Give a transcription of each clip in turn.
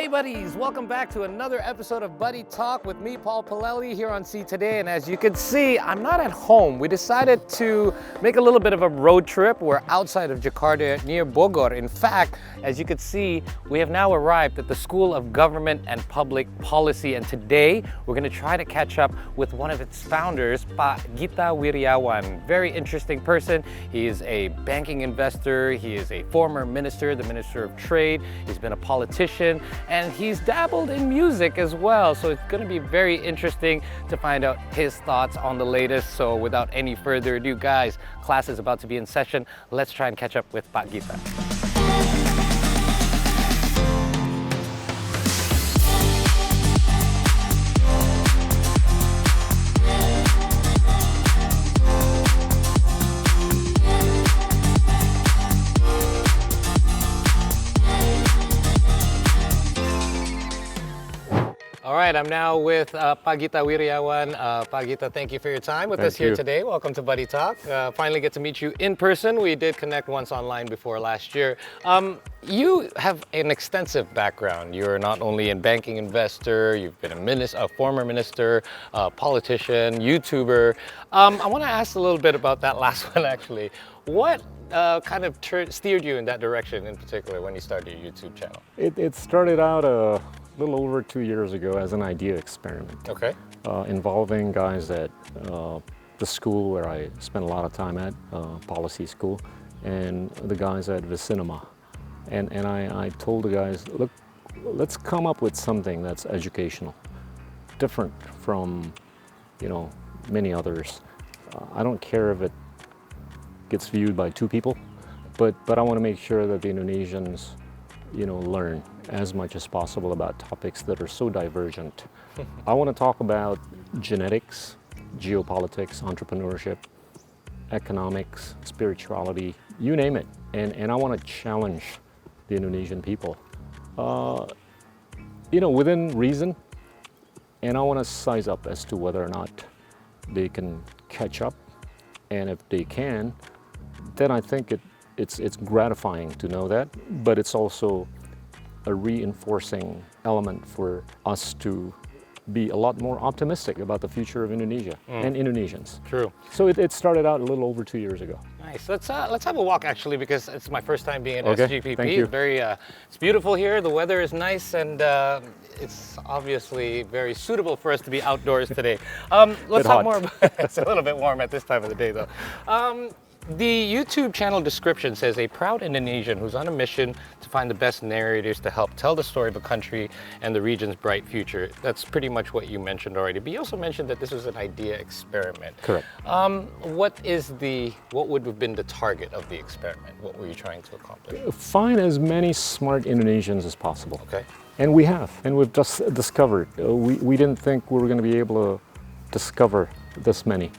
Hey buddies, welcome back to another episode of Buddy Talk with me, Paul Palelli, here on See Today. And as you can see, I'm not at home. We decided to make a little bit of a road trip. We're outside of Jakarta near Bogor. In fact, as you can see, we have now arrived at the School of Government and Public Policy. And today, we're going to try to catch up with one of its founders, Pak Gita Wirjawan. Very interesting person. He is a banking investor. He is a former minister, the Minister of Trade. He's been a politician. And he's dabbled in music as well. So it's going to be very interesting to find out his thoughts on the latest. So without any further ado, guys, class is about to be in session. Let's try and catch up with Pak Gita. All right, I'm now with Pak Gita Wirjawan. Pak Gita, thank you for your time with us here today. Welcome to Buddy Talk. Finally get to meet you in person. We did connect once online before last year. You have an extensive background. You're not only a banking investor, you've been a former minister, politician, YouTuber. I want to ask a little bit about that last one, actually. What kind of steered you in that direction in particular when you started your YouTube channel? It started out a little over 2 years ago as an idea experiment. Okay. Involving guys at the school where I spent a lot of time at, policy school, and the guys at Vicinema. And I told the guys, look, let's come up with something that's educational, different from, many others. I don't care if it gets viewed by 2 people, but I want to make sure that the Indonesians, learn as much as possible about topics that are so divergent. I want to talk about genetics, geopolitics, entrepreneurship, economics, spirituality, you name it. And I want to challenge the Indonesian people, within reason. And I want to size up as to whether or not they can catch up. And if they can, then I think it's gratifying to know that, but it's also a reinforcing element for us to be a lot more optimistic about the future of Indonesia and Indonesians. True. So it started out a little over 2 years ago. Nice. Let's have a walk actually, because it's my first time being at Okay, SGPP. thank you. It's beautiful here. The weather is nice, and it's obviously very suitable for us to be outdoors today. Let's talk more about it's a little bit warm at this time of the day, though. The YouTube channel description says a proud Indonesian who's on a mission to find the best narrators to help tell the story of a country and the region's bright future. That's pretty much what you mentioned already. But you also mentioned that this was an idea experiment. Correct. What would have been the target of the experiment? What were you trying to accomplish? Find as many smart Indonesians as possible. Okay. And we have, and we've just discovered. We didn't think we were going to be able to discover this many.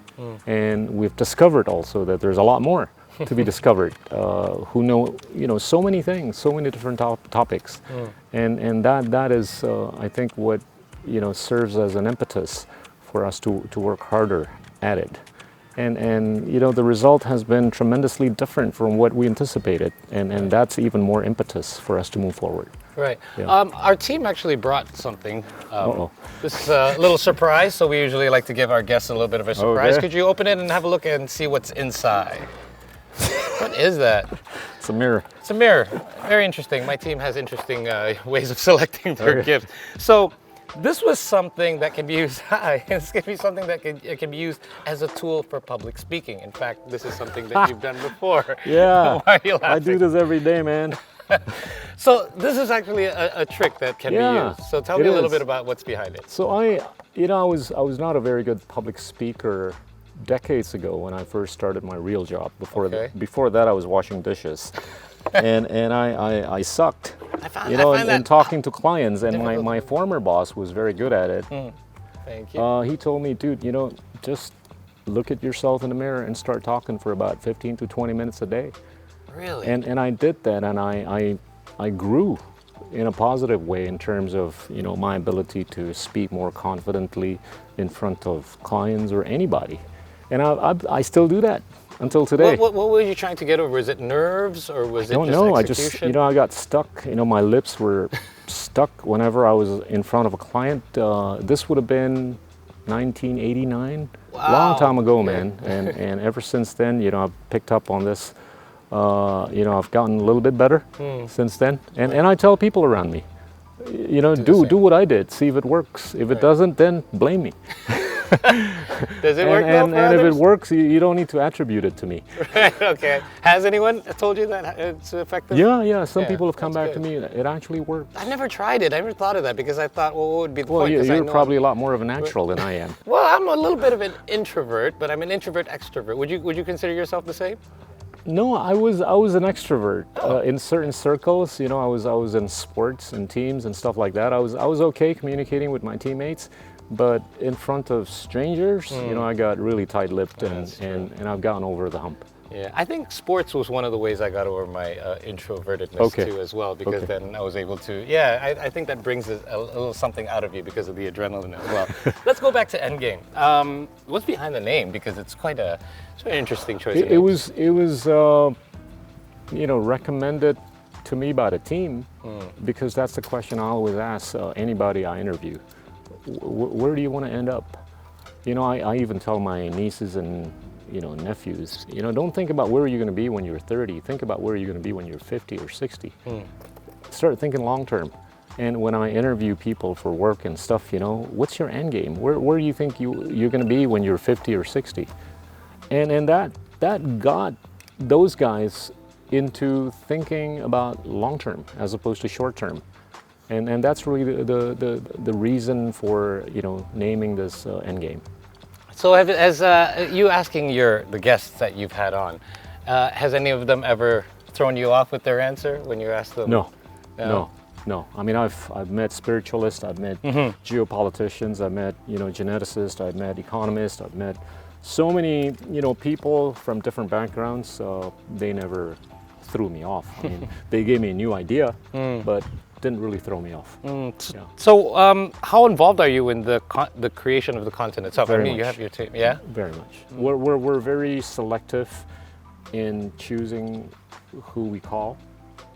And we've discovered also that there's a lot more to be discovered, who know, so many things, so many different topics. And that is, I think, what, serves as an impetus for us to work harder at it. And the result has been tremendously different from what we anticipated. And that's even more impetus for us to move forward. Right. Yeah. Our team actually brought something. This is a little surprise, so we usually like to give our guests a little bit of a surprise. Okay. Could you open it and have a look and see what's inside? What is that? It's a mirror. It's a mirror. Very interesting. My team has interesting ways of selecting their gifts. So this was something that can be used. This can be something that can be used as a tool for public speaking. In fact, this is something that you've done before. Yeah. Why are you laughing? I do this every day, man. So this is actually a trick that can be used. So tell me a little bit about what's behind it. So I was not a very good public speaker decades ago when I first started my real job. Before that, I was washing dishes, and I sucked. I find in talking to clients. And my former boss was very good at it. Thank you. He told me, dude, just look at yourself in the mirror and start talking for about 15 to 20 minutes a day. Really? And I did that, and I grew in a positive way in terms of my ability to speak more confidently in front of clients or anybody. And I still do that until today. What were you trying to get over? Was it nerves or was it Don't just know. execution? I got stuck. My lips were stuck whenever I was in front of a client. This would have been 1989, long time ago, okay. man. And ever since then, I've picked up on this. I've gotten a little bit better since then. And I tell people around me, do what I did. See if it works. If it doesn't, then blame me. Does it work though for and if others? it works, you don't need to attribute it to me. Right, okay. Has anyone told you that it's effective? Yeah. Some Yeah, people have come that's back to good. me. It actually works. I never tried it. I never thought of that because I thought, well, what would be the Well, point? 'Cause I you're know probably a lot more of a natural than I am. Well, I'm a little bit of an introvert, but I'm an introvert extrovert. Would you consider yourself the same? No, I was an extrovert in certain circles. I was in sports and teams and stuff like that. I was okay communicating with my teammates, but in front of strangers, I got really tight-lipped and I've gotten over the hump. Yeah, I think sports was one of the ways I got over my introvertedness Okay. too as well, because Okay. then I was able to, I think that brings a little something out of you because of the adrenaline as well. Let's go back to Endgame. What's behind the name? Because it's an interesting choice. of It names. was recommended to me by the team because that's the question I always ask anybody I interview. Where do you want to end up? I even tell my nieces and nephews, don't think about where you're going to be when you're 30. Think about where you're going to be when you're 50 or 60. Start thinking long term. And when I interview people for work and stuff, what's your end game? Where do you think you're going to be when you're 50 or 60? And that got those guys into thinking about long term as opposed to short term. And that's really the reason for naming this end game. So as you asking the guests that you've had on, has any of them ever thrown you off with their answer when you ask them? No. I mean, I've met spiritualists, I've met geopoliticians, I've met geneticists, I've met economists, I've met so many people from different backgrounds. They never threw me off. I mean, they gave me a new idea, but didn't really throw me off. Yeah. So how involved are you in the creation of the content itself? Very you much. have your team, yeah? Very much. We're very selective in choosing who we call,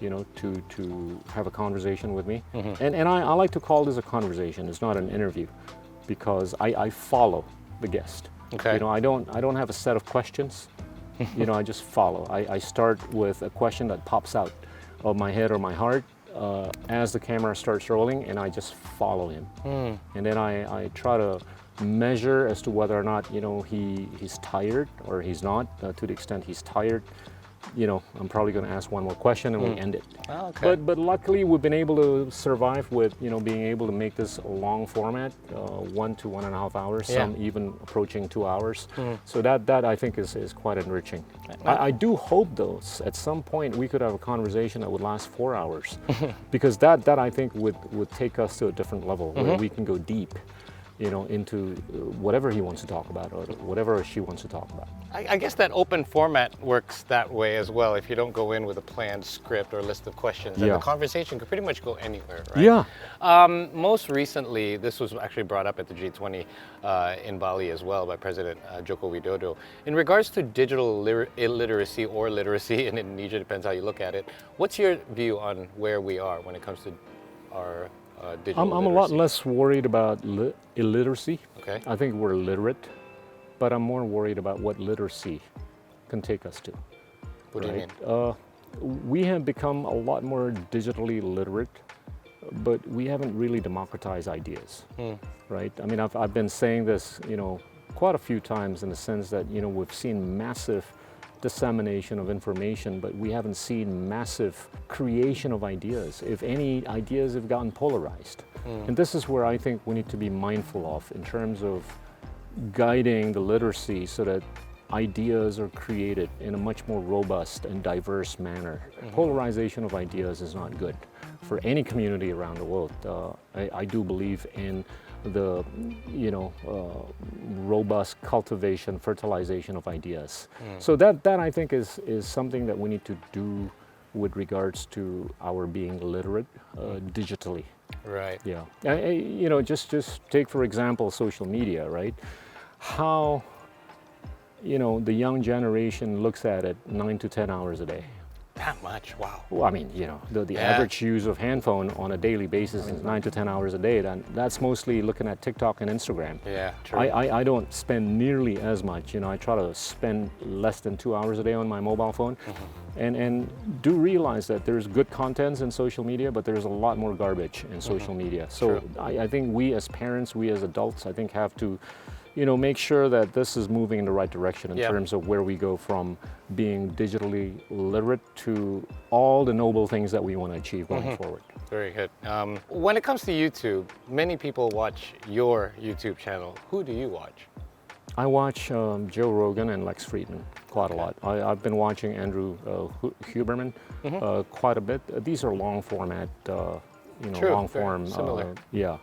to have a conversation with me. And I like to call this a conversation. It's not an interview because I follow the guest. Okay. I don't have a set of questions. I just follow. I start with a question that pops out of my head or my heart as the camera starts rolling, and I just follow him. And then I try to measure as to whether or not he's tired or he's not. To the extent he's tired, I'm probably going to ask one more question and we end it. Oh, okay. But luckily we've been able to survive with being able to make this a long format, 1 to 1.5 hours, some even approaching 2 hours. So that I think is quite enriching. I do hope though at some point we could have a conversation that would last 4 hours, because that I think would take us to a different level where we can go deep. Into whatever he wants to talk about or whatever she wants to talk about. I guess that open format works that way as well. If you don't go in with a planned script or list of questions, then the conversation could pretty much go anywhere, right? Yeah. Most recently, this was actually brought up at the G20 in Bali as well by President Joko Widodo. In regards to digital illiteracy or literacy in Indonesia, depends how you look at it, what's your view on where we are when it comes to our digital I'm a lot less worried about illiteracy. Okay. I think we're literate, but I'm more worried about what literacy can take us to. What do you mean? We have become a lot more digitally literate, but we haven't really democratized ideas, right? I mean, I've been saying this, quite a few times in the sense that, we've seen massive dissemination of information, but we haven't seen massive creation of ideas. If any, ideas have gotten polarized. And this is where I think we need to be mindful of in terms of guiding the literacy so that ideas are created in a much more robust and diverse manner. Polarization of ideas is not good for any community around the world. I do believe in the robust cultivation, fertilization of ideas. So that I think is something that we need to do with regards to our being literate digitally. Right. Yeah. Just take for example social media, right? How the young generation looks at it 9 to 10 hours a day. That much? Wow. Well, I mean, the Yeah. average use of handphone on a daily basis is 9 to 10 hours a day. That's mostly looking at TikTok and Instagram. Yeah, true. I don't spend nearly as much. I try to spend less than 2 hours a day on my mobile phone. And do realize that there's good contents in social media, but there's a lot more garbage in social media. So I think we as parents, we as adults, I think have to make sure that this is moving in the right direction in terms of where we go from being digitally literate to all the noble things that we want to achieve going forward. Very good. When it comes to YouTube, many people watch your YouTube channel. Who do you watch? I watch Joe Rogan and Lex Friedman quite a lot. I've been watching Andrew Huberman quite a bit. These are long format, long form. Similar. Yeah.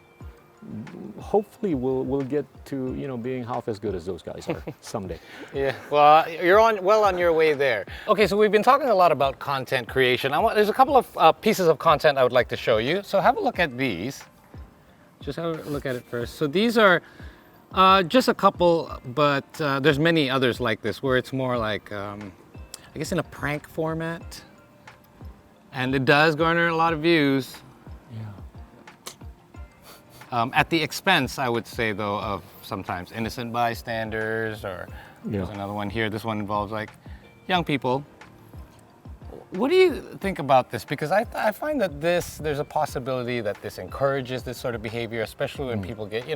Hopefully we'll get to being half as good as those guys are someday. Yeah, well, you're on your way there. Okay, so we've been talking a lot about content creation. There's a couple of pieces of content I would like to show you. So have a look at these. Just have a look at it first. So these are just a couple, but there's many others like this where it's more like, I guess in a prank format. And it does garner a lot of views. At the expense, I would say, though, of sometimes innocent bystanders, or there's another one here. This one involves like young people. What do you think about this? Because I find that there's a possibility that this encourages this sort of behavior, especially when people get,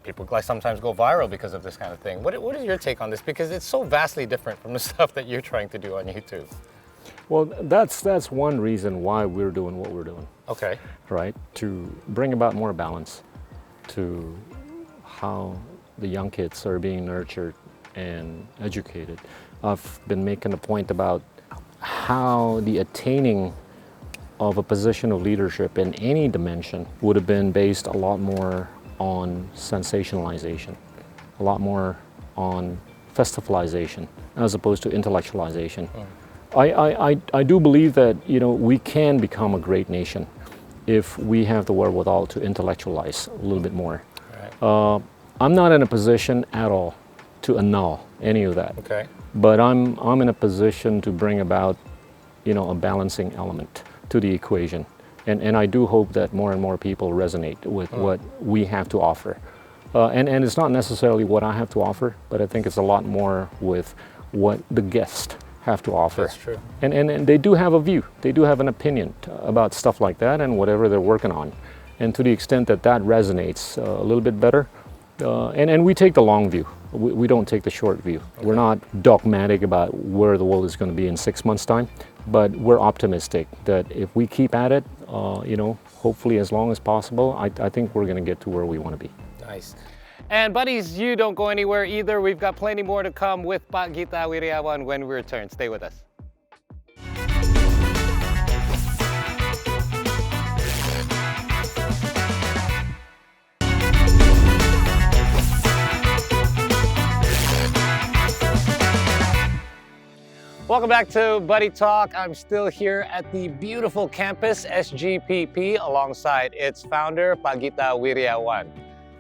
people like sometimes go viral because of this kind of thing. What is your take on this? Because it's so vastly different from the stuff that you're trying to do on YouTube. Well, that's one reason why we're doing what we're doing. Okay. Right? To bring about more balance to how the young kids are being nurtured and educated. I've been making a point about how the attaining of a position of leadership in any dimension would have been based a lot more on sensationalization, a lot more on festivalization, as opposed to intellectualization. I do believe that we can become a great nation if we have the wherewithal to intellectualize a little bit more. Right. I'm not in a position at all to annul any of that. Okay. But I'm in a position to bring about a balancing element to the equation. And I do hope that more and more people resonate with what we have to offer. And it's not necessarily what I have to offer, but I think it's a lot more with what the guest have to offer. That's true. And they do have a view. They do have an opinion about stuff like that and whatever they're working on. And to the extent that resonates a little bit better, and we take the long view. We don't take the short view. Okay. We're not dogmatic about where the world is going to be in 6 months' time, but we're optimistic that if we keep at it, hopefully as long as possible, I think we're going to get to where we want to be. Nice. And buddies, you don't go anywhere either. We've got plenty more to come with Pak Gita Wirjawan when we return. Stay with us. Welcome back to Buddy Talk. I'm still here at the beautiful campus, SGPP, alongside its founder, Pak Gita Wirjawan.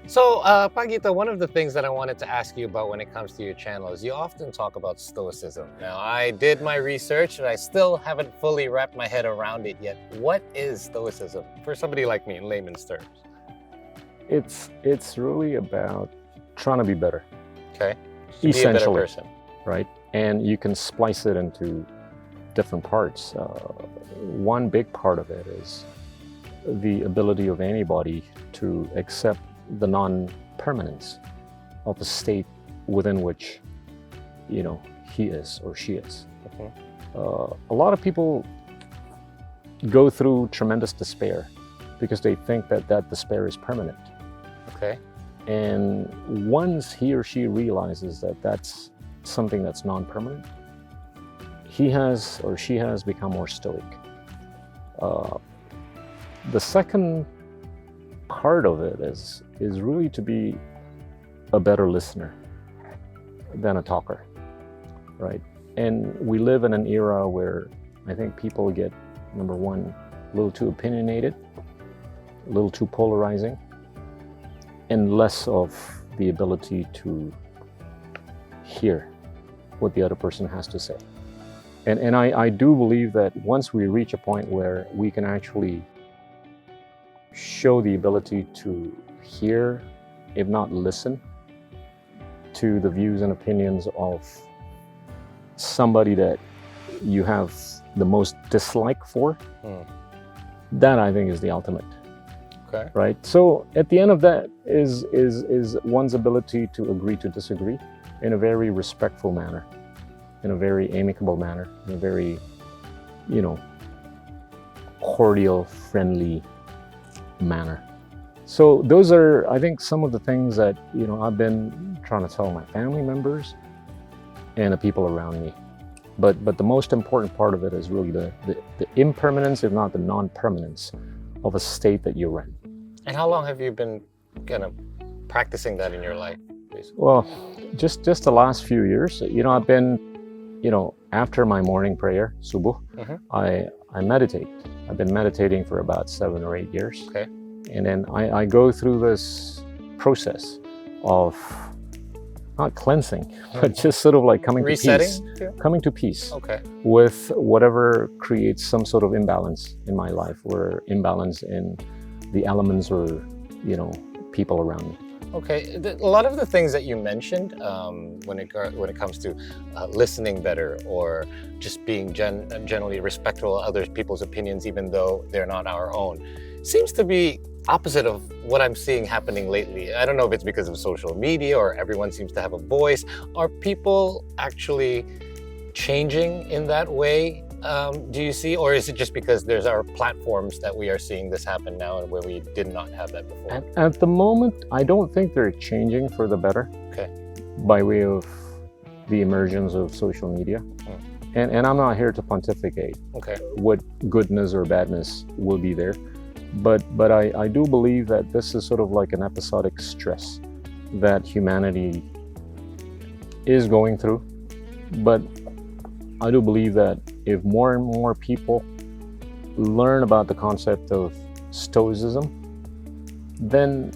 So, Pak Gita, one of the things that I wanted to ask you about when it comes to your channel is you often talk about stoicism. Now, I did my research and I still haven't fully wrapped my head around it yet. What is stoicism for somebody like me in layman's terms? It's really about trying to be better. Okay. Essentially, be a better person. Right? And you can splice it into different parts. One big part of it is the ability of anybody to accept the non-permanence of the state within which, he is or she is. A lot of people go through tremendous despair because they think that despair is permanent. Okay. And once he or she realizes that that's something that's non-permanent, he has or she has become more stoic. The second part of it is really to be a better listener than a talker, right? And we live in an era where I think people get, number one, a little too opinionated, a little too polarizing, and less of the ability to hear what the other person has to say. And I do believe that once we reach a point where we can actually show the ability to hear, if not listen, to the views and opinions of somebody that you have the most dislike for, that I think is the ultimate. Okay. Right? So at the end of that is one's ability to agree to disagree in a very respectful manner, in a very amicable manner, in a very, cordial, friendly manner. So those are, I think, some of the things that, I've been trying to tell my family members and the people around me. But the most important part of it is really the impermanence, if not the non-permanence, of a state that you're in. And how long have you been kind of practicing that in your life? Basically? Well, just the last few years. I've been, after my morning prayer, subuh, I meditate. I've been meditating for about 7 or 8 years. Okay. And then I go through this process of not cleansing, but just sort of like coming Resetting? to peace. Coming to peace. Okay. With whatever creates some sort of imbalance in my life, or imbalance in the elements or, people around me. Okay, a lot of the things that you mentioned when it comes to listening better, or just being generally respectful of other people's opinions, even though they're not our own, seems to be opposite of what I'm seeing happening lately. I don't know if it's because of social media or everyone seems to have a voice. Are people actually changing in that way? Do you see, or is it just because there's our platforms that we are seeing this happen now, and where we did not have that before? At the moment, I don't think they're changing for the better. Okay. By way of the emergence of social media. And I'm not here to pontificate what goodness or badness will be there. But I do believe that this is sort of like an episodic stress that humanity is going through. But I do believe that if more and more people learn about the concept of stoicism, then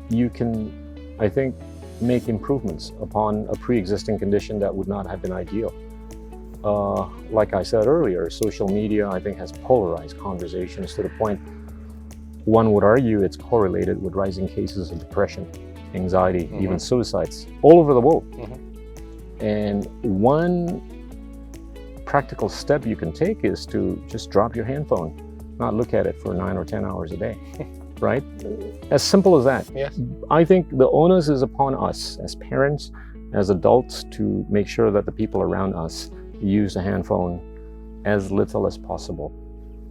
you can, I think, make improvements upon a pre-existing condition that would not have been ideal. Like I said earlier, social media, I think, has polarized conversations to the point one would argue it's correlated with rising cases of depression, anxiety, even suicides all over the world. And one practical step you can take is to just drop your handphone, not look at it for 9 or 10 hours a day, right? As simple as that. Yes. I think the onus is upon us as parents, as adults, to make sure that the people around us use the handphone as little as possible.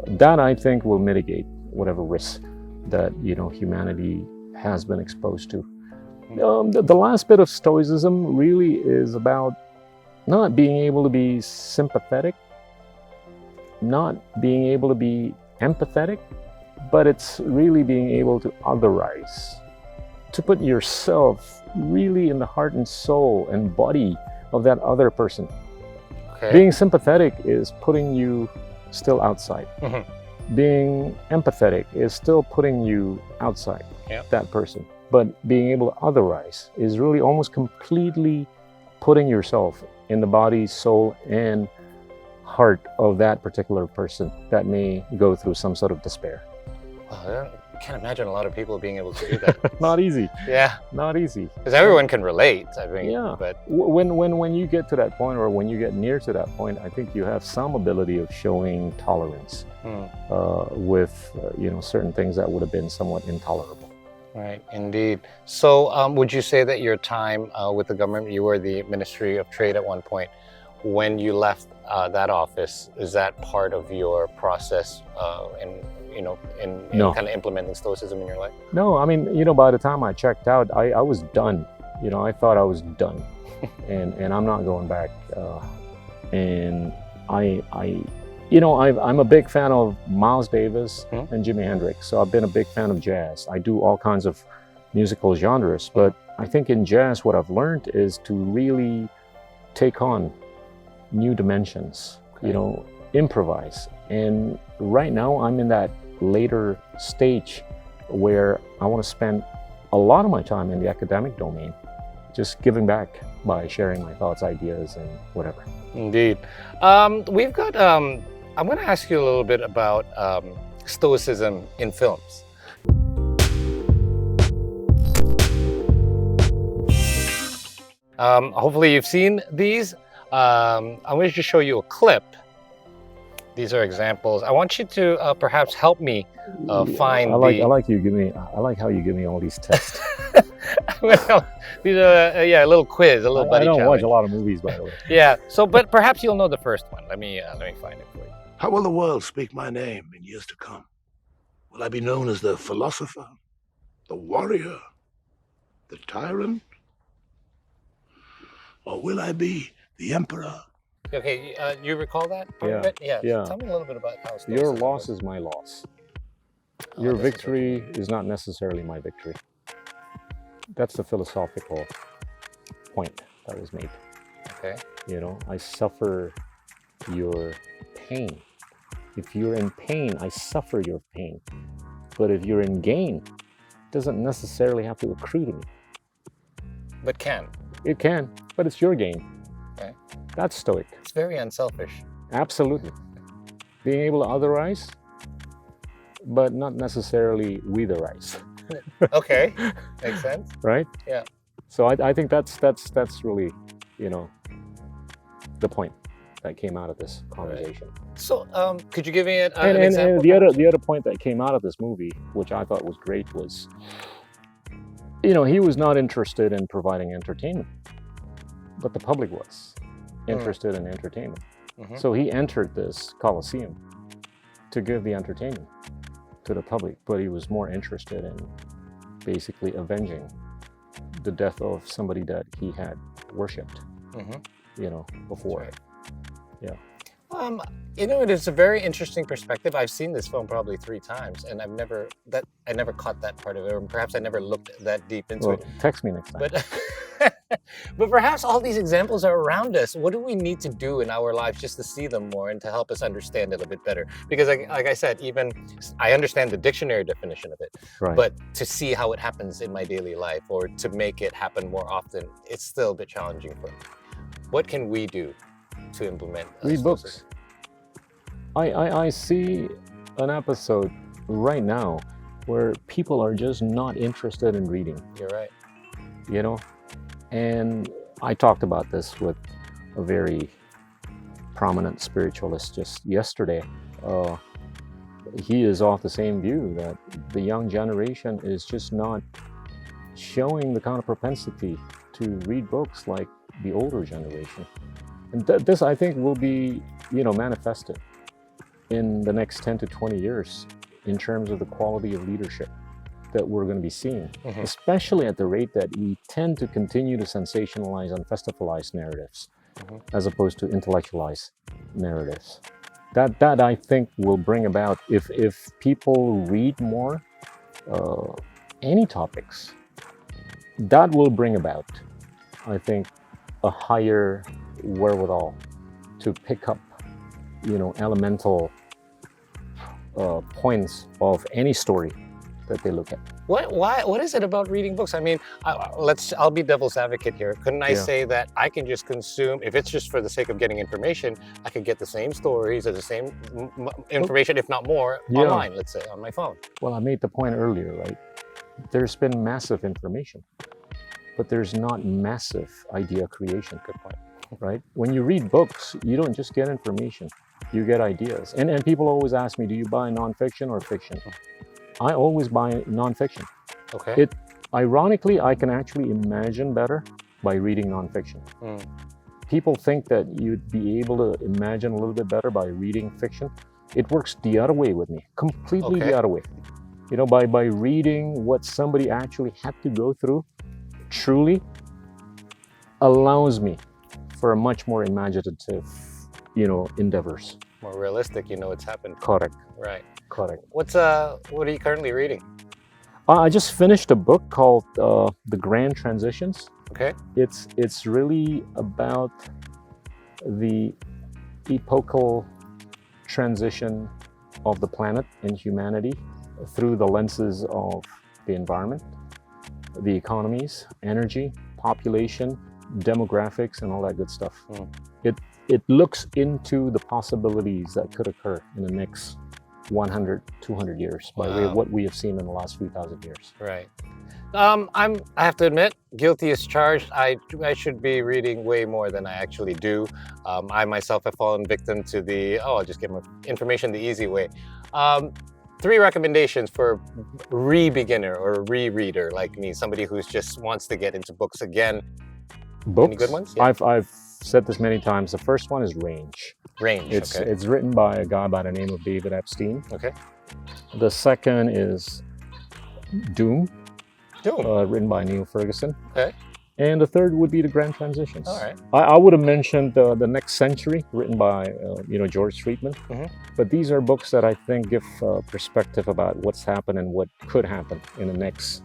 That, I think, will mitigate whatever risk that humanity has been exposed to. The last bit of stoicism really is about not being able to be sympathetic, not being able to be empathetic, but it's really being able to otherize, to put yourself really in the heart and soul and body of that other person. Okay. Being sympathetic is putting you still outside. Being empathetic is still putting you outside that person. But being able to otherize is really almost completely putting yourself in the body, soul, and heart of that particular person that may go through some sort of despair. Wow, I can't imagine a lot of people being able to do that. Not easy. Yeah. Not easy. Because everyone can relate, I think. Yeah. But when you get to that point, or when you get near to that point, I think you have some ability of showing tolerance with certain things that would have been somewhat intolerable. Right, indeed. So would you say that your time with the government, you were the Ministry of Trade at one point, when you left that office, is that part of your process in No. kind of implementing stoicism in your life? No, I mean, by the time I checked out, I was done. I thought I was done, and I'm not going back. And I'm a big fan of Miles Davis and Jimi Hendrix, so I've been a big fan of jazz. I do all kinds of musical genres, but I think in jazz what I've learned is to really take on new dimensions, improvise. And right now I'm in that later stage where I want to spend a lot of my time in the academic domain, just giving back by sharing my thoughts, ideas, and whatever. Indeed. We've got, I'm going to ask you a little bit about stoicism in films. Hopefully you've seen these. I'm going to just show you a clip. These are examples. I want you to perhaps help me find I like how you give me all these tests. Well, these are a little quiz, a little buddy I don't challenge. watch a lot of movies, by the way. Yeah. So, but perhaps you'll know the first one. Let me find it for you. How will the world speak my name in years to come? Will I be known as the philosopher, the warrior, the tyrant? Or will I be the emperor? Okay, you recall that part of it? Yeah. Tell me a little bit about how Your loss is my loss. Your victory is not necessarily my victory. That's the philosophical point that was made. Okay. You know, I suffer your pain. If you're in pain, I suffer your pain. But if you're in gain, it doesn't necessarily have to accrue to me. But can. It can, but it's your gain. Okay. That's stoic. It's very unselfish. Absolutely. Being able to otherize, but not necessarily weatherize. Okay, makes sense. Right? Yeah. So I think that's really, you know, the point that came out of this conversation. Right. So, could you give me an and example? And the other point that came out of this movie, which I thought was great, was, you know, he was not interested in providing entertainment, but the public was interested in entertainment. Mm-hmm. So he entered this Coliseum to give the entertainment to the public, but he was more interested in basically avenging the death of somebody that he had worshipped, you know, before. Right. Yeah. You know, it is a very interesting perspective. I've seen this film probably 3 times, and I never caught that part of it, or perhaps I never looked that deep into it. Text me next time. But perhaps all these examples are around us. What do we need to do in our lives just to see them more and to help us understand it a bit better? Because like I said, even I understand the dictionary definition of it, right. But to see how it happens in my daily life or to make it happen more often, it's still a bit challenging for me. What can we do to implement? Read books. I see an episode right now where people are just not interested in reading. You're right. You know? And I talked about this with a very prominent spiritualist just yesterday. He is of the same view that the young generation is just not showing the kind of propensity to read books like the older generation. And this, I think, will be, you know, manifested in the next 10 to 20 years in terms of the quality of leadership that we're going to be seeing, especially at the rate that we tend to continue to sensationalize and festivalize narratives as opposed to intellectualize narratives. That I think will bring about, if people read more any topics, that will bring about, I think, a higher wherewithal to pick up, you know, elemental points of any story that they look at. What is it about reading books? I mean, I'll be devil's advocate here. Couldn't I say that I can just consume, if it's just for the sake of getting information, I could get the same stories or the same information, if not more, online, let's say, on my phone. Well, I made the point earlier, right? There's been massive information, but there's not massive idea creation. Good point. Right? When you read books, you don't just get information, you get ideas. And people always ask me, do you buy nonfiction or fiction? I always buy nonfiction. Okay. Ironically, I can actually imagine better by reading nonfiction. People think that you'd be able to imagine a little bit better by reading fiction. It works the other way with me, completely the other way. You know, by reading what somebody actually had to go through, truly allows me for a much more imaginative, you know, endeavors. More realistic, you know, it's happened. Correct. Right. Correct. What are you currently reading? I just finished a book called The Grand Transitions. Okay. It's really about the epochal transition of the planet and humanity through the lenses of the environment, the economies, energy, population, demographics, and all that good stuff. It looks into the possibilities that could occur in the next 100, 200 years by way of what we have seen in the last few thousand years. Right. I have to admit, guilty as charged. I should be reading way more than I actually do. I myself have fallen victim to I'll just get my information the easy way. 3 recommendations for re-beginner or re-reader like me, somebody who just wants to get into books again. Books? Any good ones? Yeah. I've said this many times. The first one is Range. Range, okay. It's written by a guy by the name of David Epstein. Okay. The second is Doom. Doom. Written by Neil Ferguson. Okay. And the third would be The Grand Transitions. All right. I would have mentioned The Next Century, written by George Friedman. But these are books that I think give perspective about what's happened and what could happen in the next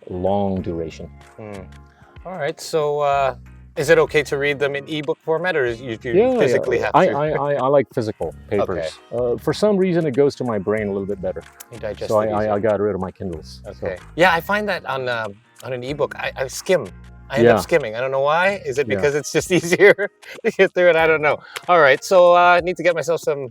long duration. All right. So is it okay to read them in ebook format, or do you physically have to? I like physical papers. Okay. For some reason, it goes to my brain a little bit better. You digest so it I got rid of my Kindles. Okay. So. Yeah, I find that on an ebook, I skim. I end up skimming. I don't know why. Is it because it's just easier to get through it? I don't know. All right. So I need to get myself some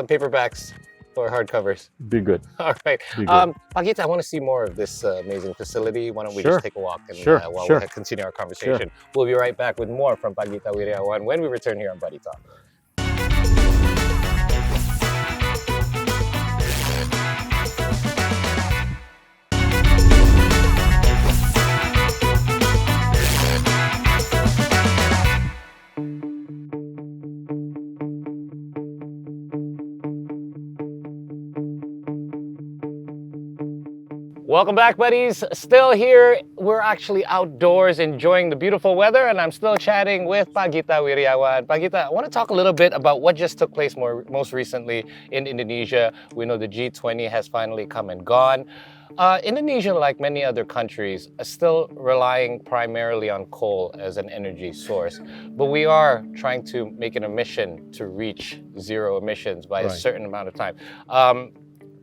paperbacks or hardcovers. Be good. All right. Gita, I want to see more of this amazing facility. Why don't we just take a walk and while we continue our conversation. We'll be right back with more from Gita Wirjawan when we return here on Buddy Talk. Welcome back, buddies. Still here. We're actually outdoors enjoying the beautiful weather, and I'm still chatting with Gita Wirjawan. Gita, I want to talk a little bit about what just took place most recently in Indonesia. We know the G20 has finally come and gone. Indonesia, like many other countries, is still relying primarily on coal as an energy source. But we are trying to make an mission to reach zero emissions by a certain amount of time.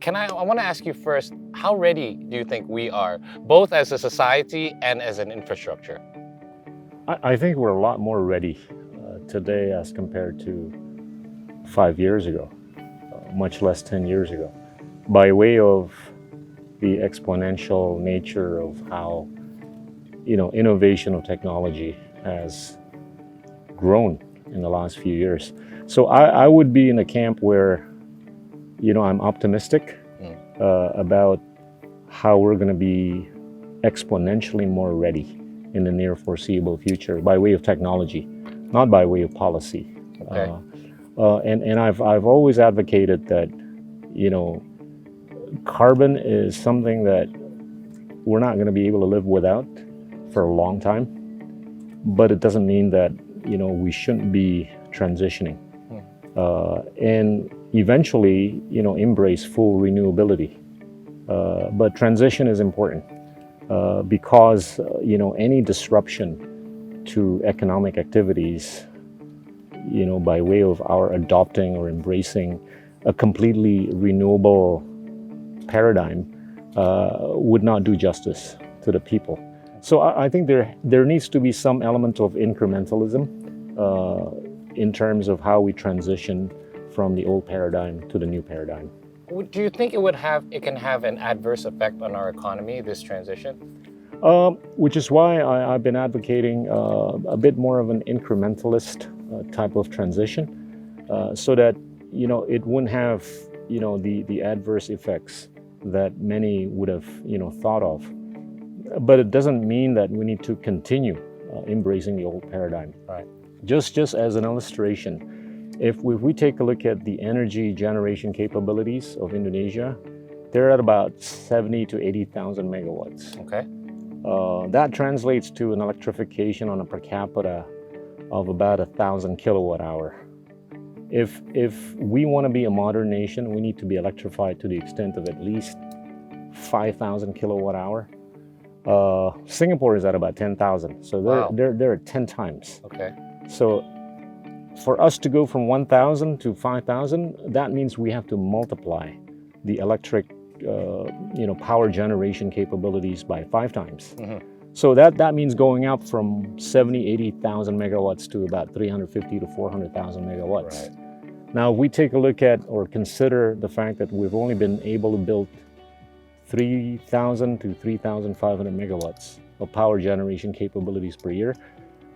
I want to ask you first, how ready do you think we are, both as a society and as an infrastructure? I think we're a lot more ready today as compared to 5 years ago, much less 10 years ago, by way of the exponential nature of how, innovation of technology has grown in the last few years. So I would be in a camp where I'm optimistic about how we're going to be exponentially more ready in the near foreseeable future by way of technology, not by way of policy. Okay. And I've always advocated that, carbon is something that we're not going to be able to live without for a long time, but it doesn't mean that, we shouldn't be transitioning. And eventually, embrace full renewability. But transition is important because, any disruption to economic activities, by way of our adopting or embracing a completely renewable paradigm would not do justice to the people. So I think there needs to be some element of incrementalism in terms of how we transition from the old paradigm to the new paradigm. Do you think it can have an adverse effect on our economy, this transition? Which is why I've been advocating a bit more of an incrementalist type of transition, so that it wouldn't have the adverse effects that many would have thought of. But it doesn't mean that we need to continue embracing the old paradigm. Right. Just as an illustration. If we take a look at the energy generation capabilities of Indonesia, they're at about 70 to 80,000 megawatts. Okay. That translates to an electrification on a per capita of about 1,000 kilowatt hour. If we want to be a modern nation, we need to be electrified to the extent of at least 5,000 kilowatt hour. Singapore is at about 10,000, so they're at 10 times. Okay. So for us to go from 1,000 to 5,000, that means we have to multiply the electric, power generation capabilities by 5 times. So that means going up from 70, 80,000 megawatts to about 350 to 400,000 megawatts. Right. Now, if we take a look at or consider the fact that we've only been able to build 3,000 to 3,500 megawatts of power generation capabilities per year,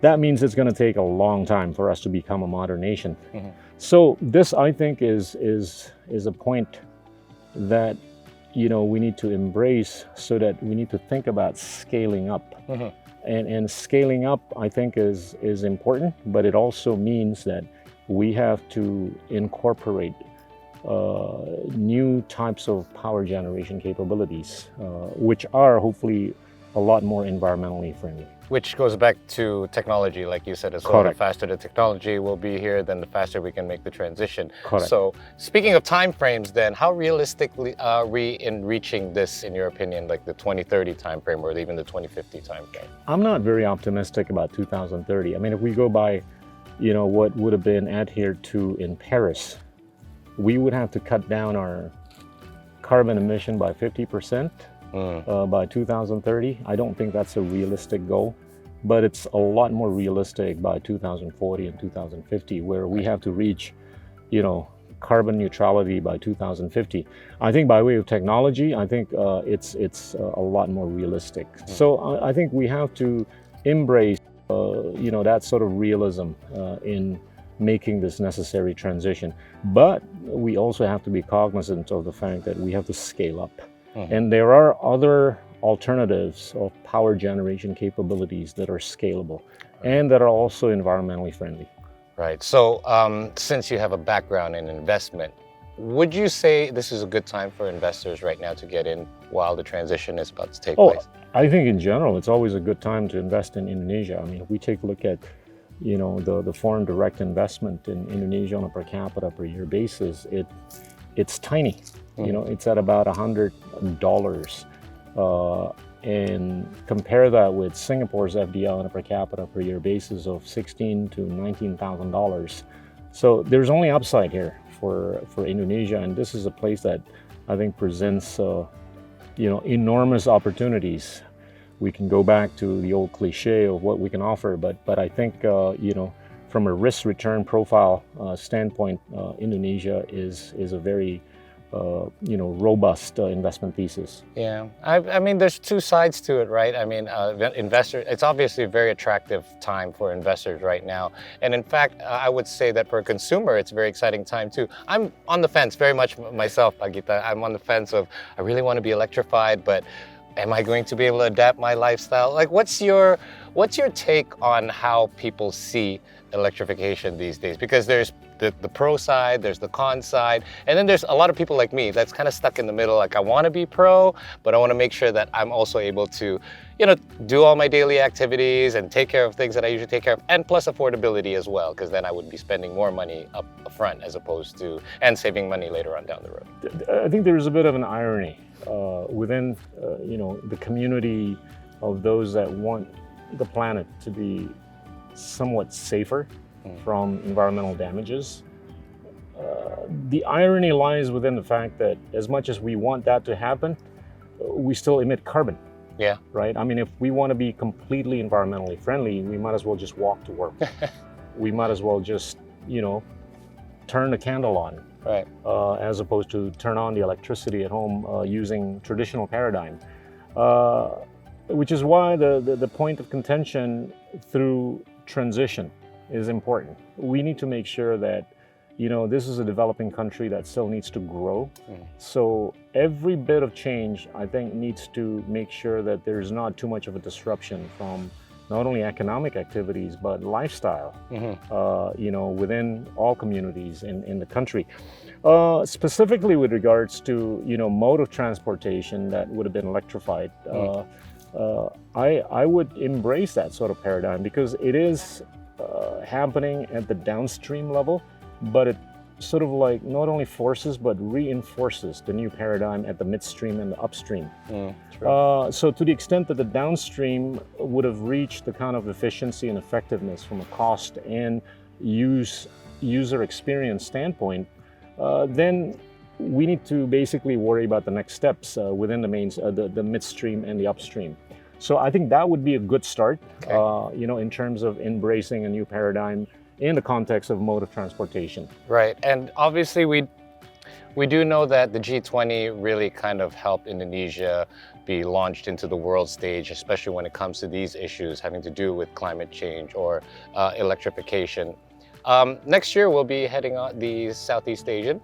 that means it's going to take a long time for us to become a modern nation. Mm-hmm. So this, I think, is a point that we need to embrace, so that we need to think about scaling up. Mm-hmm. And scaling up, I think, is important, but it also means that we have to incorporate new types of power generation capabilities, which are hopefully a lot more environmentally friendly. Which goes back to technology, like you said as well. Correct. The faster the technology will be here, then the faster we can make the transition. Correct. So speaking of time frames then, how realistically are we in reaching this, in your opinion, like the 2030 time frame or even the 2050 time frame? I'm not very optimistic about 2030. I mean, if we go by, what would have been adhered to in Paris, we would have to cut down our carbon emission by 50%. By 2030. I don't think that's a realistic goal, but it's a lot more realistic by 2040 and 2050, where we have to reach, carbon neutrality by 2050. I think by way of technology, I think it's a lot more realistic. So I think we have to embrace, that sort of realism in making this necessary transition. But we also have to be cognizant of the fact that we have to scale up. And there are other alternatives of power generation capabilities that are scalable and that are also environmentally friendly. Right. So since you have a background in investment, would you say this is a good time for investors right now to get in while the transition is about to take place? I think in general, it's always a good time to invest in Indonesia. I mean, if we take a look at, the foreign direct investment in Indonesia on a per capita per year basis, it's tiny. It's at about $100, and compare that with Singapore's FDI on a per capita per year basis of $16,000 to $19,000. So there's only upside here for Indonesia, and this is a place that I think presents enormous opportunities. We can go back to the old cliche of what we can offer, but I think from a risk-return profile standpoint, Indonesia is a very robust investment thesis. Yeah, I mean, there's two sides to it, right? I mean, investors, it's obviously a very attractive time for investors right now. And in fact, I would say that for a consumer, it's a very exciting time too. I'm on the fence very much myself, Gita. I'm on the fence of, I really want to be electrified, but am I going to be able to adapt my lifestyle? Like, what's your take on how people see electrification these days? Because there's the pro side, there's the con side, and then there's a lot of people like me that's kind of stuck in the middle. Like, I want to be pro, but I want to make sure that I'm also able to, do all my daily activities and take care of things that I usually take care of, and plus affordability as well, because then I would be spending more money up front as opposed to, and saving money later on down the road. I think there's a bit of an irony within, the community of those that want the planet to be somewhat safer from environmental damages. The irony lies within the fact that as much as we want that to happen, we still emit carbon. Yeah. Right? I mean, if we want to be completely environmentally friendly, we might as well just walk to work. We might as well just, turn the candle on. Right. As opposed to turn on the electricity at home using traditional paradigm. Which is why the point of contention through transition is important. We need to make sure that, this is a developing country that still needs to grow. So every bit of change, I think, needs to make sure that there's not too much of a disruption from not only economic activities, but lifestyle, within all communities in the country. Specifically with regards to, mode of transportation that would have been electrified, I would embrace that sort of paradigm, because it is happening at the downstream level, but it sort of like not only forces but reinforces the new paradigm at the midstream and the upstream. So to the extent that the downstream would have reached the kind of efficiency and effectiveness from a cost and user experience standpoint, then we need to basically worry about the next steps within the midstream and the upstream. So I think that would be a good start, Okay. in terms of embracing a new paradigm in the context of mode of transportation. Right, and obviously we do know that the G20 really kind of helped Indonesia be launched into the world stage, especially when it comes to these issues having to do with climate change or electrification. Next year, we'll be heading on the Southeast Asian,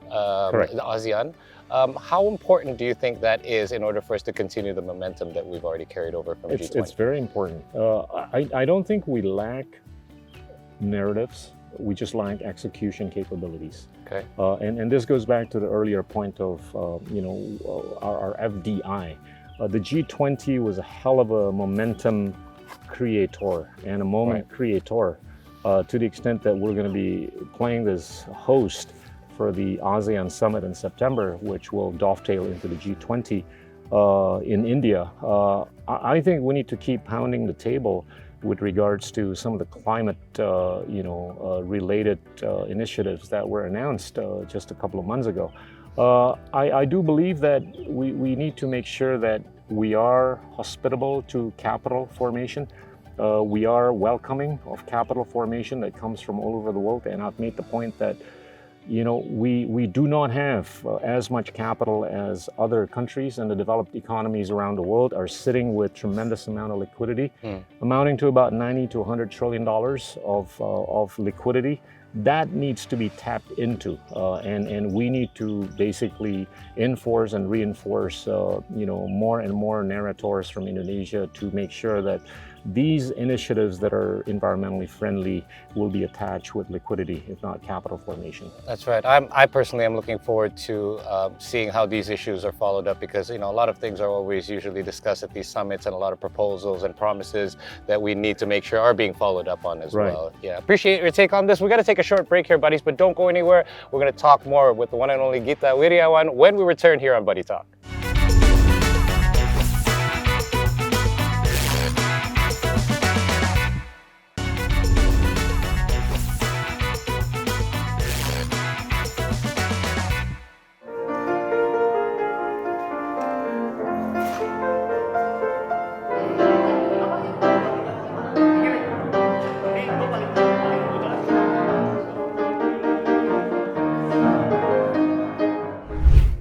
Correct. the ASEAN. How important do you think that is in order for us to continue the momentum that we've already carried over from G20? It's very important. I don't think we lack narratives. We just lack execution capabilities. Okay. And this goes back to the earlier point of our FDI. The G20 was a hell of a momentum creator and a moment creator, to the extent that we're going to be playing this host for the ASEAN Summit in September, which will dovetail into the G20 in India. I think we need to keep pounding the table with regards to some of the climate, related initiatives that were announced just a couple of months ago. I do believe that we need to make sure that we are hospitable to capital formation. We are welcoming of capital formation that comes from all over the world, and I've made the point that we do not have as much capital as other countries, and the developed economies around the world are sitting with tremendous amount of liquidity, amounting to about 90 to 100 trillion dollars of liquidity. That needs to be tapped into, and we need to basically enforce and reinforce more and more narrators from Indonesia to make sure that these initiatives that are environmentally friendly will be attached with liquidity, if not capital formation. That's right. I personally am looking forward to seeing how these issues are followed up, because a lot of things are always usually discussed at these summits, and a lot of proposals and promises that we need to make sure are being followed up on as well. Yeah, appreciate your take on this. We're going to take a short break here, buddies, but don't go anywhere. We're going to talk more with the one and only Gita Wirjawan when we return here on Buddy Talk.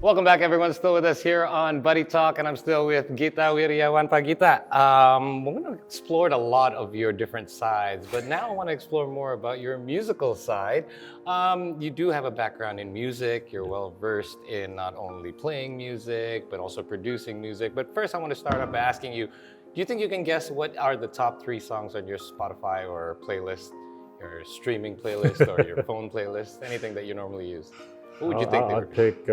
Welcome back, everyone. Still with us here on Buddy Talk, and I'm still with Gita Wirjawan. Pa Gita, we're going to explore a lot of your different sides, but now I want to explore more about your musical side. You do have a background in music. You're well versed in not only playing music, but also producing music. But first, I want to start off by asking you, do you think you can guess what are the top 3 songs on your Spotify or playlist, your streaming playlist, or your phone playlist, anything that you normally use? What would you think they I'd would be? pick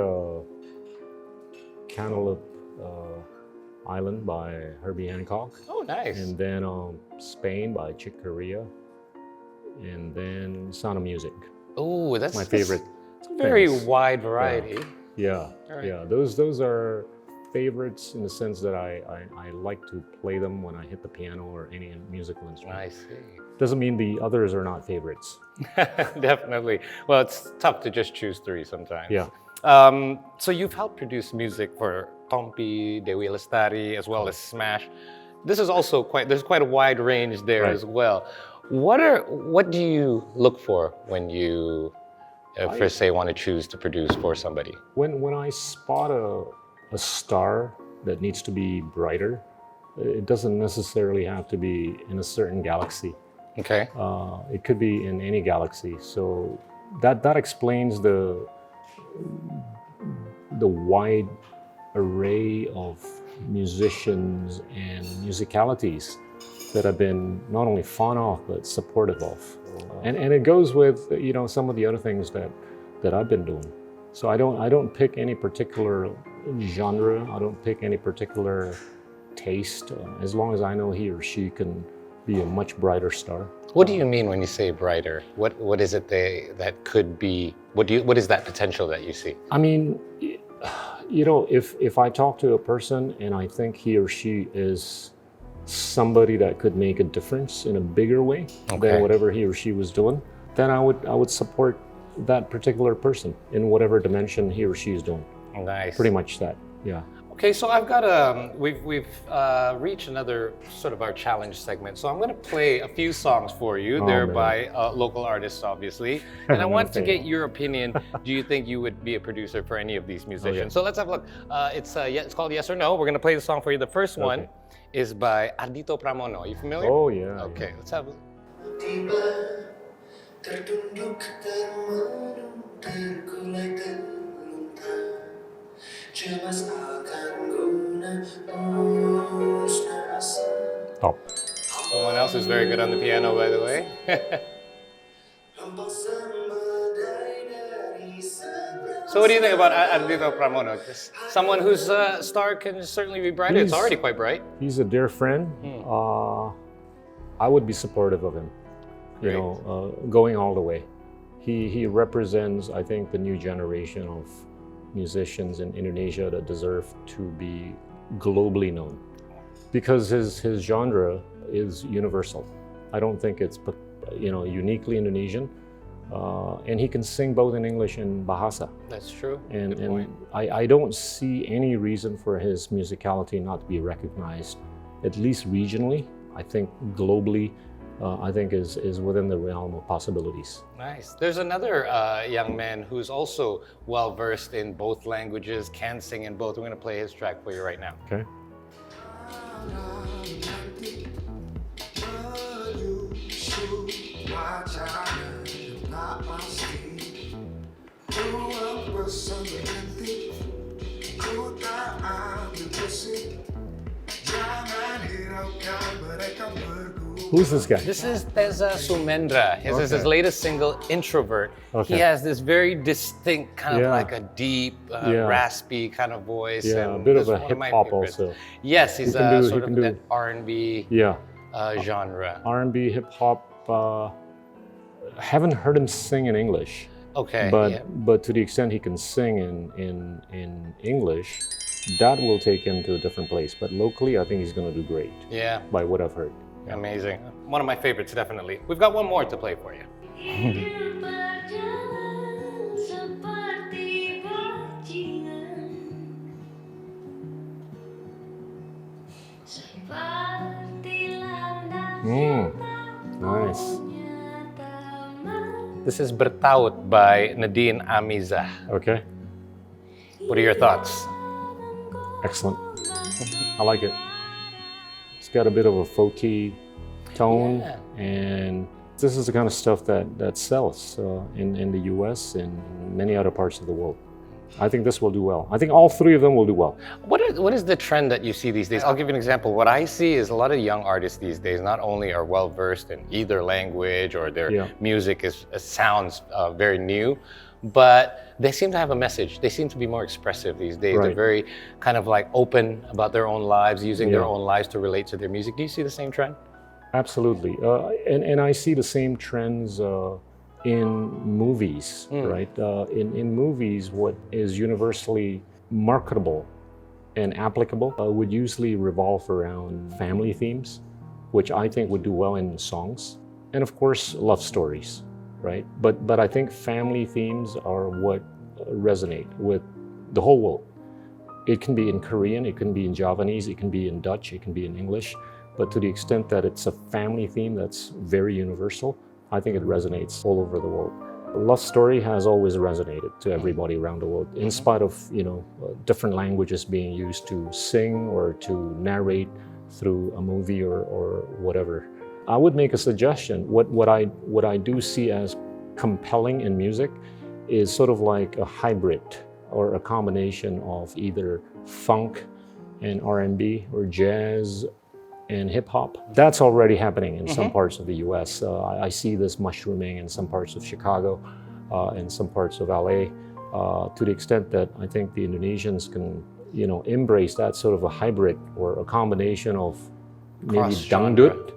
Cantaloupe Island by Herbie Hancock. Oh, nice. And then Spain by Chick Corea. And then Sound of Music. Oh, that's my favorite. It's a very things. wide variety. Yeah, Right. yeah. Those are favorites in the sense that I like to play them when I hit the piano or any musical instrument. I see. Doesn't mean the others are not favorites. Definitely. Well, it's tough to just choose 3 sometimes. Yeah. So you've helped produce music for Tompi, Dewi Lestari, as well as Smash. This is also there's quite a wide range there Right. as well. What do you look for when you, first say, want to choose to produce for somebody? When I spot a star that needs to be brighter, it doesn't necessarily have to be in a certain galaxy. Okay. It could be in any galaxy. So that explains the wide array of musicians and musicalities that I've been not only fond of but supportive of. And it goes with some of the other things that I've been doing. So I don't pick any particular genre. I don't pick any particular taste. As long as I know he or she can be a much brighter star. What do you mean when you say brighter? What is it that could be? What is that potential that you see? I mean, if I talk to a person and I think he or she is somebody that could make a difference in a bigger way than whatever he or she was doing, then I would support that particular person in whatever dimension he or she is doing. Nice. Pretty much that. Yeah. Okay, so I've got we've reached another sort of our challenge segment. So I'm going to play a few songs for you. They're man. by local artists, obviously, and I want to get your opinion. Do you think you would be a producer for any of these musicians? So let's have a look. It's called Yes or No. We're going to play the song for you. The first one is by Ardhito Pramono. You familiar? Oh yeah. Okay, let's have a look. Tiba tertunduk termenung terkulai terluntar cemas akan guna musnah asa. Top. Someone else who's very good on the piano, by the way. Hembusan badai dari seberang. So what do you think about Ardhito Pramono? Just someone whose star can certainly be brighter. It's already quite bright. He's a dear friend. I would be supportive of him. You know, going all the way. He represents, I think, the new generation of musicians in Indonesia that deserve to be globally known, because his genre is universal. I don't think it's uniquely Indonesian, and he can sing both in English and Bahasa. That's true. And I don't see any reason for his musicality not to be recognized, at least regionally. I think globally, I think is within the realm of possibilities. Nice. There's another young man who's also well versed in both languages, can sing in both. We're going to play his track for you right now. Okay. Who's this guy? This is Teza Sumendra. This is his latest single, Introvert. Okay. He has this very distinct kind of like a deep, raspy kind of voice. Yeah, and a bit of this a is one my hip hop favorites. also. Yes, he's sort of that R&B genre. R&B, hip hop. Haven't heard him sing in English. Okay. But to the extent he can sing in English, that will take him to a different place. But locally, I think he's going to do great. Yeah. By what I've heard. Yeah. Amazing. One of my favorites, definitely. We've got one more to play for you. Hidup berjalan seperti bajingan, seperti landas Nice. This is Bertaut by Nadine Amizah. Okay. What are your thoughts? Excellent. I like it. It's got a bit of a folky tone, and this is the kind of stuff that sells in the US and many other parts of the world. I think this will do well. I think all three of them will do well. What is the trend that you see these days? I'll give you an example. What I see is a lot of young artists these days not only are well versed in either language or their music sounds very new, but they seem to have a message. They seem to be more expressive these days. Right. They're very kind of like open about their own lives, using their own lives to relate to their music. Do you see the same trend? Absolutely. And I see the same trends in movies, right? In movies, what is universally marketable and applicable would usually revolve around family themes, which I think would do well in songs. And of course, love stories, right? But I think family themes are what resonate with the whole world. It can be in Korean, it can be in Javanese, it can be in Dutch, it can be in English. But to the extent that it's a family theme that's very universal, I think it resonates all over the world. Love story has always resonated to everybody around the world, in spite of different languages being used to sing or to narrate through a movie or whatever. I would make a suggestion. What I do see as compelling in music is sort of like a hybrid or a combination of either funk and R&B or jazz and hip hop. That's already happening in some parts of the US. I see this mushrooming in some parts of Chicago, in some parts of LA, to the extent that I think the Indonesians can, embrace that sort of a hybrid or a combination of maybe dangdut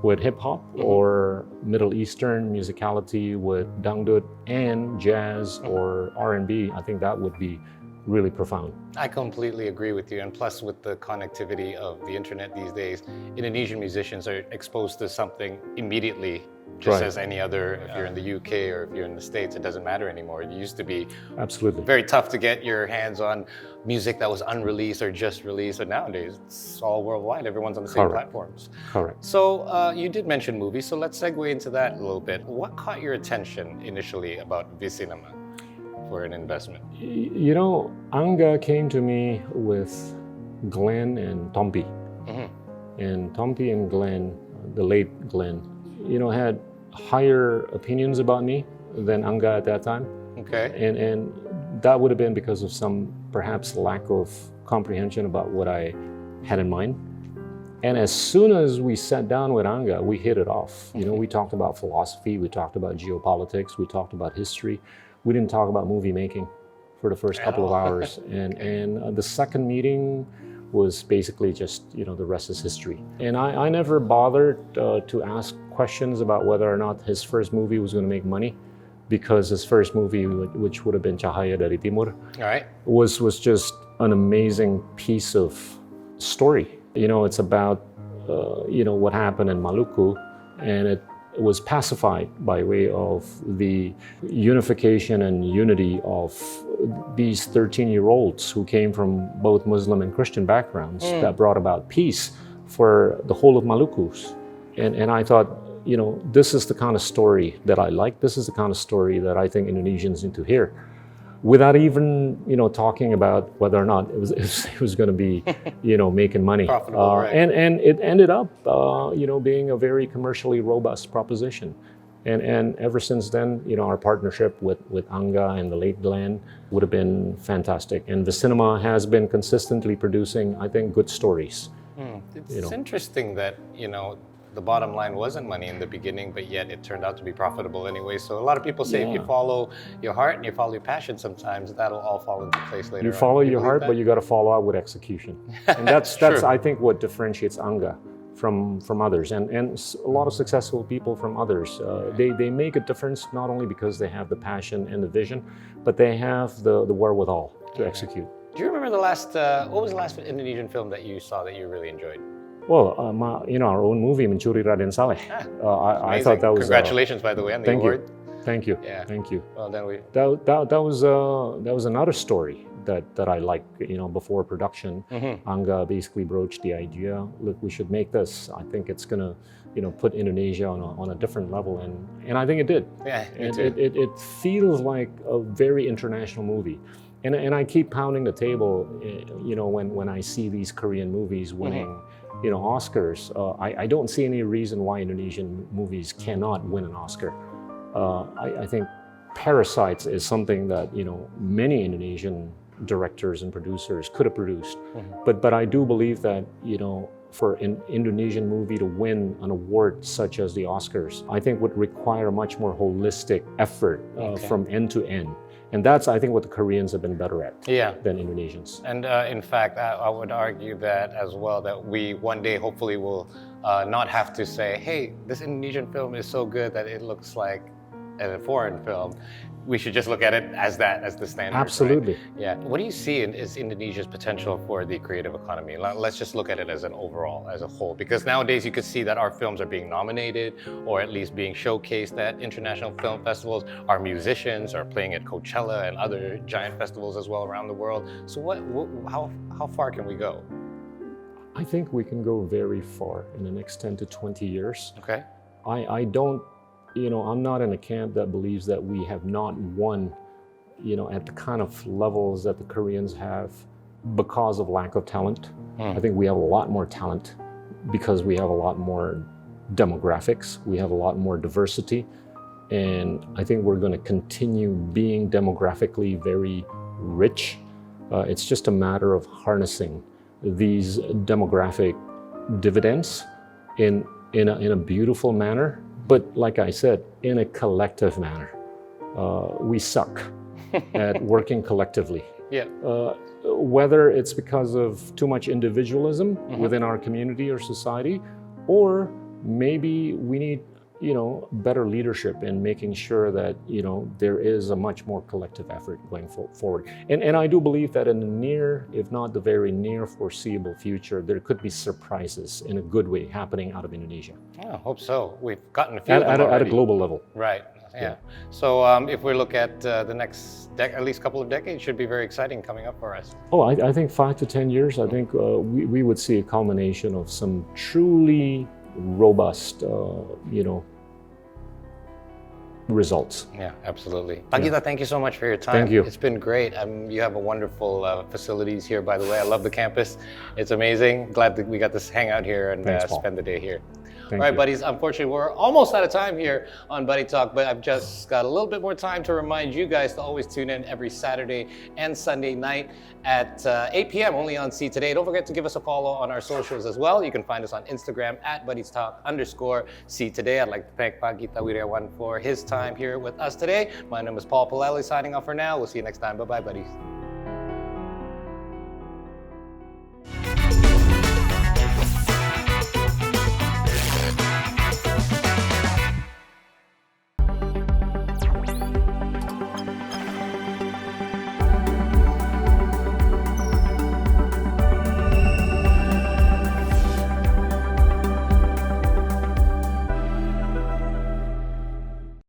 with hip hop or Middle Eastern musicality with dangdut and jazz or R&B. I think that would be really profound. I completely agree with you. And plus, with the connectivity of the internet these days, Indonesian musicians are exposed to something immediately, just Right. as any other. If you're in the UK or if you're in the States, it doesn't matter anymore. It used to be Absolutely. very tough to get your hands on music that was unreleased or just released. But nowadays, it's all worldwide. Everyone's on the same Correct. platforms. Correct. So you did mention movies, so let's segue into that a little bit. What caught your attention initially about V-Cinema for an investment? You know, Anga came to me with Glenn and Tompi. Mhm. And Tompi and Glenn, the late Glenn, you know, had higher opinions about me than Anga at that time. Okay. And that would have been because of some perhaps lack of comprehension about what I had in mind. And as soon as we sat down with Anga, we hit it off. You know, we talked about philosophy, we talked about geopolitics, we talked about history. We didn't talk about movie making for the first couple of hours. And the second meeting was basically just, you know, the rest is history. And I never bothered to ask questions about whether or not his first movie was going to make money, because his first movie, which would have been Cahaya dari Timur, All right. was just an amazing piece of story. You know, it's about, you know, what happened in Maluku, and it was pacified by way of the unification and unity of these 13-year-olds who came from both Muslim and Christian backgrounds that brought about peace for the whole of Malukus. And I thought, you know, this is the kind of story that I like. This is the kind of story that I think Indonesians need to hear, without even, you know, talking about whether or not it was going to be, you know, making money. Profitable, right. And it ended up, you know, being a very commercially robust proposition. And ever since then, you know, our partnership with Anga and the late Glenn would have been fantastic. And the cinema has been consistently producing, I think, good stories. It's You know. interesting that, you know, the bottom line wasn't money in the beginning, but yet it turned out to be profitable anyway. So a lot of people say if you Yeah. follow your heart and you follow your passion, sometimes that'll all fall into place later You on. follow Do your believe heart, that? but you got to follow out with execution. And that's True. I think, what differentiates Anga from others, and a lot of successful people from others. They make a difference not only because they have the passion and the vision, but they have the wherewithal to execute. Do you remember the last, what was the last Indonesian film that you saw that you really enjoyed? Well, you know, our own movie, Mencuri Raden Saleh. I Amazing. thought that was Congratulations, by the way, on the thank award. Thank you. Yeah. Thank you. Well, then we. That was another story that I liked. You know, before production, Anga basically broached the idea. Look, we should make this. I think it's gonna, you know, put Indonesia on a different level, and I think it did. Yeah, me And too. it feels like a very international movie. And I keep pounding the table, you know, when I see these Korean movies winning, you know, Oscars. I don't see any reason why Indonesian movies cannot win an Oscar. I think Parasites is something that, you know, many Indonesian directors and producers could have produced. But I do believe that, you know, for an Indonesian movie to win an award such as the Oscars, I think would require much more holistic effort from end to end. And that's, I think, what the Koreans have been better at Yeah. than Indonesians. And in fact, I would argue that as well, that we one day hopefully will not have to say, hey, this Indonesian film is so good that it looks like a foreign film. We should just look at it as that, as the standard. right? Absolutely. Yeah. What do you see is Indonesia's potential for the creative economy? Let's just look at it as an overall, as a whole. Because nowadays you could see that our films are being nominated or at least being showcased at international film festivals. Our musicians are playing at Coachella and other giant festivals as well around the world. So how far can we go? I think we can go very far in the next 10 to 20 years. Okay. I don't, you know, I'm not in a camp that believes that we have not won, you know, at the kind of levels that the Koreans have because of lack of talent. I think we have a lot more talent because we have a lot more demographics, we have a lot more diversity, and I think we're going to continue being demographically very rich. It's just a matter of harnessing these demographic dividends in a beautiful manner, but like I said, in a collective manner. We suck at working collectively. Yeah. Whether it's because of too much individualism within our community or society, or maybe we need better leadership in making sure that, there is a much more collective effort going forward. And I do believe that in the near, if not the very near foreseeable future, there could be surprises in a good way happening out of Indonesia. I hope so. We've gotten a few At, of them at a already. global level. Right. Yeah. So if we look at the next at least couple of decades, should be very exciting coming up for us. Oh, I think 5 to 10 years, I think we would see a culmination of some truly robust, results. Yeah, absolutely. Gita, thank you so much for your time. Thank you. It's been great. You have a wonderful facilities here, by the way. I love the campus. It's amazing. Glad that we got to hang out here and Thanks, Paul. spend the day here. Thank All right, you. buddies. Unfortunately, we're almost out of time here on Buddy Talk, but I've just got a little bit more time to remind you guys to always tune in every Saturday and Sunday night at 8 p.m. only on See Today. Don't forget to give us a follow on our socials as well. You can find us on Instagram at BuddiesTalk_See Today. I'd like to thank Gita Wirjawan for his time here with us today. My name is Paul Pallelli signing off for now. We'll see you next time. Bye-bye, buddies.